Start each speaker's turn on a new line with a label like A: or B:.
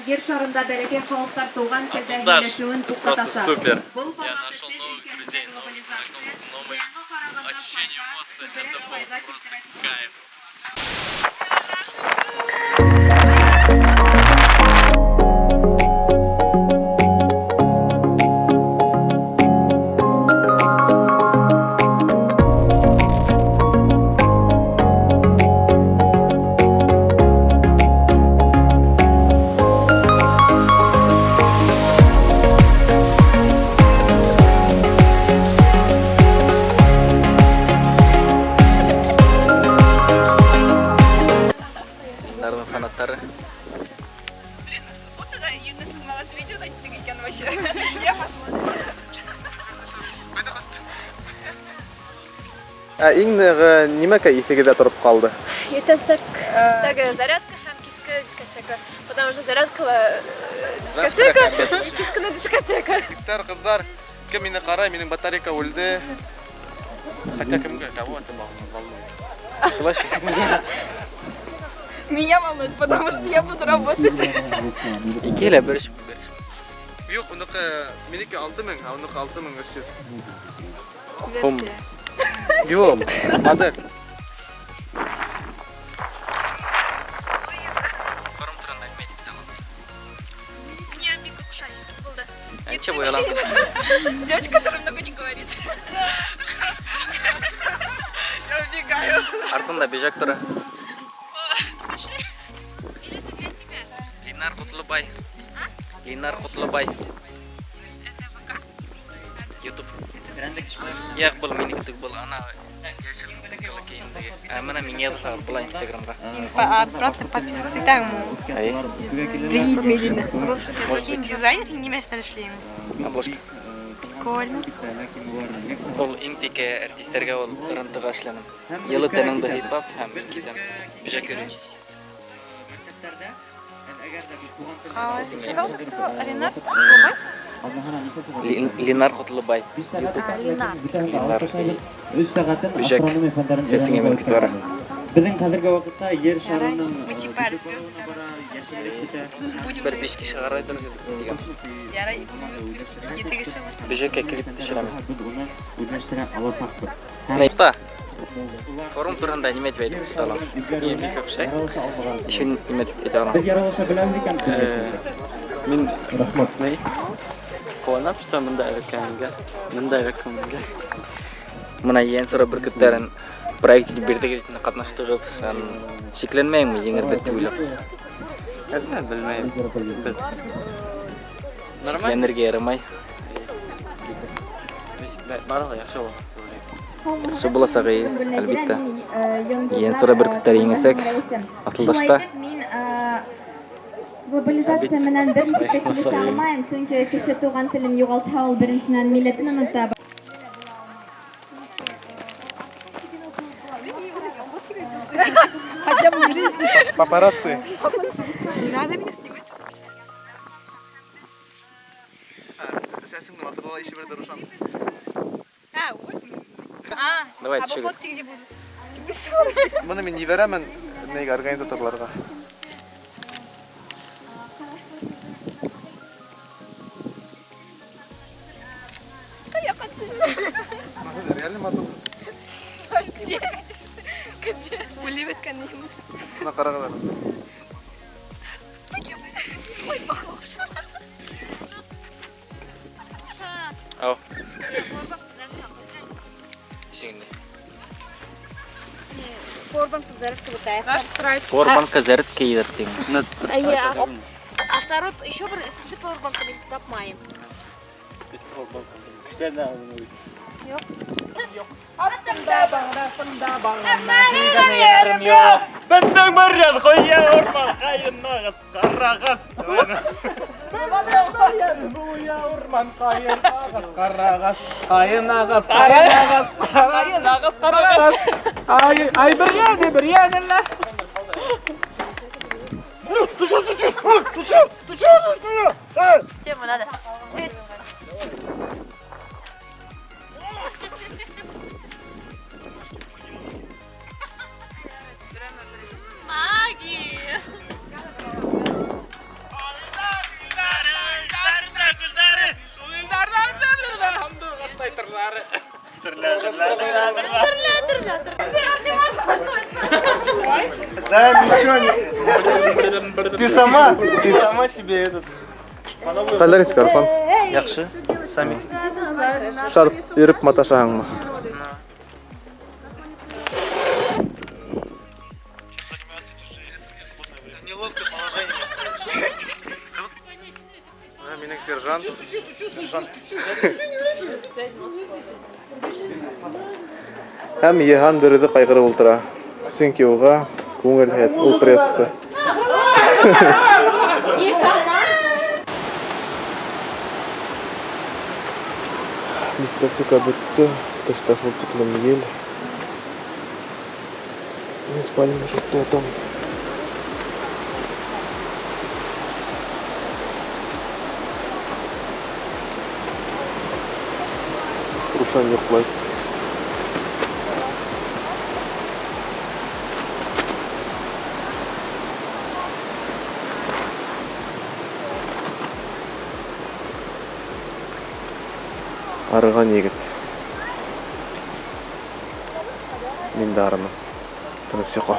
A: Yer şarında бәләкәй халыклар туган кезә һөйләшүен туктатасы.
B: Супер.
A: Бұл
B: Я нашел новый друзей, новые ощущения, эмоции. Это был просто кайф. Фанаттары.
C: Блин, вот это Юнна снималась видео, да, екен вообще. Я пошла.
D: Иң нимә исегездә торып калды?
E: Ертесек зарядка һәм киске дискотека. Потому что зарядка дискотека и кискене дискотека.
D: Кызлар, кем мине карай, минем батарейка үлде. Хотя кемгә кого
C: Меня волнует, потому что я буду работать.
B: Икеле бериш.
D: Юк, уныкы минеке 6000, а уныкы 6300.
E: Версия.
D: Юк, модель.
B: Форум турында айтмайдык жалан.
C: Меня Мика кушает. Болды.
B: Анча боялам.
C: Девочка, которая много не говорит. Я убегаю.
B: Артында бежак тура. Линар Кутлубай. Линар Кутлубай. YouTube. Як был миник тик был ана яшил тикла кейиндеги. Мына мен язган була Instagramга.
E: Правда, подписываться итәгем. Приит Медина. Может, дизайнер неме эштән эшләйм?
B: Обложка.
E: Прикольно.
B: Ол иң тике артистларга ол рынтыга эшләнем. Елы тәнеңдә хип-хоп һәм китәм. Бежак көрүнчү.
E: Ренат
B: Линар Кутлубай.
E: Линар.
B: Линар. Бежак. Сесиңе мен китеп бара.
F: Bizning hozirgi vaqtda yer sharining
B: Бер 5 киши карайдыр дигән. Бежакка клип төшерәм.
F: uni o'zlashtira olsak.
B: Нәйтә. Форум турында нимә дип әйтеп алам? Бик күп шәй. Ишен нимә дип әйтә алам?
F: Biz yaralasa bilan ekan.
B: Мин рахмат. Куанып та монда экәнгә. Монда экәнгә. Мына ян сора бөркетләрен проектты бирдеге итне катнаштырып, сен шикләнмәйме җиңердә түгел. Белмәйм. Шикләнергә ярамай. Барыгы яхшы була. Яхшы була сагый, әлбәттә. Ян сора бөркетләр еңесәк, атылдашта.
A: Глобализация менән бер ничек килешә алмыйм, чөнки кеше туган телен югалтса, ул беренчедән милләтен оныта.
E: Хотя бы в жизни.
D: Папарацци.
E: Не надо меня снимать.
D: Сәсеңне матырлай ише бер дөрүшан.
B: Давай
E: А
B: төшегез.
E: фотки где будут?
D: Моны мин җибәрәмен нәй организаторларга. Реально матур.
E: Үлеп беткән нигә?
D: Мына карагызлар.
B: Ау. Сиңне.
E: Форбанка зарядка бутая.
C: Наш срач.
B: Форбанка зарядка йөртим.
E: А второй еще бір ісінці форбанка мен тапмайым.
B: Бендең барьян қойя урман қайын нағыз қарағас. Урман қайын нағыз қарағас. Қайын нағыз қарағас. Қайын нағыз қарағас. Ай бір янелла.
E: Тема надо. Магия!
D: Да, ничего не. Ты сама себе этот.
G: Калдарис Карфан.
H: Яхшы. Самик.
G: Шарт иріп маташаңмы?
D: Неловкое положение. Менің сержант.
G: Һәм Ехан бірді қайғырып ултыра. Сөнки уға күңел һәт ул прессы. Дискотека бітті. Тышта шул тиклем ел. Мен спальня жутта ятам. Рушан йоклайды. Арыған егіт. Мен де арыным. Тыныс ұйқы.